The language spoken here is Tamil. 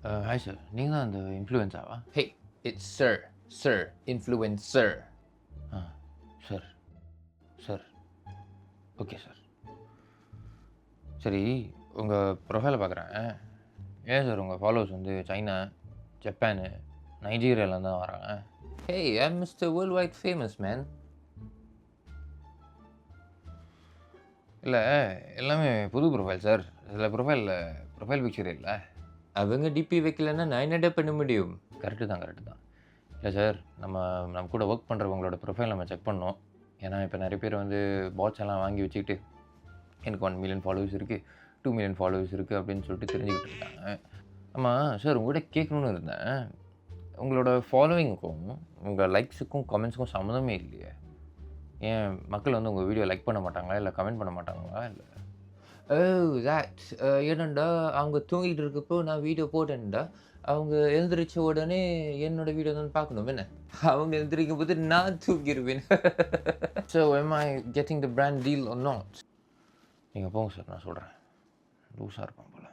ஹாய் சார், நீங்கள் தான் அந்த இன்ஃப்ளூயன்ஸாவா? Hey, it's sir. Sir. Influencer. ஆ சார் சார் ஓகே சார். சரி, உங்கள் ப்ரொஃபைலை பார்க்குறேன். ஏன் சார் உங்கள் ஃபாலோவர்ஸ் வந்து சைனா, ஜப்பானு, நைஜீரியாவிலேருந்து தான் வராங்க? Hey, I'm Mr. Worldwide Famous, man. இல்லை, எல்லாமே புது ப்ரொஃபைல் சார். சில ப்ரொஃபைல் பிக்சர் இல்லை. அவங்க டிபி வைக்கலன்னா நான் என்னடா பண்ண முடியும்? கரெக்டு தான். இல்லை சார், நம்ம கூட ஒர்க் பண்ணுறவங்களோட ப்ரொஃபைல் நம்ம செக் பண்ணோம். ஏன்னா இப்போ நிறைய பேர் வந்து பாட்ஸ் எல்லாம் வாங்கி வச்சுக்கிட்டு எனக்கு 1 மில்லியன் ஃபாலோவர்ஸ் இருக்குது, 2 மில்லியன் ஃபாலோவர்ஸ் இருக்குது அப்படின்னு சொல்லிட்டு தெரிஞ்சுக்கிட்டு இருக்காங்க. ஆமாம் சார், உங்கள்கிட்ட கேட்கணுன்னு இருந்தேன். உங்களோட ஃபாலோவிங்க்கும் உங்கள் லைக்ஸுக்கும் கமெண்ட்ஸுக்கும் சம்மந்தமே இல்லையே. ஏன் மக்கள் வந்து உங்கள் வீடியோ லைக் பண்ண மாட்டாங்களா, இல்லை கமெண்ட் பண்ண மாட்டாங்களா? இல்லை Oh, that. ஏனண்டா அவங்க தூங்கிட்டு இருக்கப்போ நான் வீடியோ போட்டேன்டா, அவங்க எழுந்திரிச்ச உடனே என்னோட வீடியோ தான் பார்க்கணும் என்ன? அவங்க எழுந்திரிக்கும் போது நான் தூங்கிடுவேன். So am I getting the brand deal or not? நீங்கள் போங்க சார், நான் சொல்கிறேன். லூஸாக இருப்பான் போல்.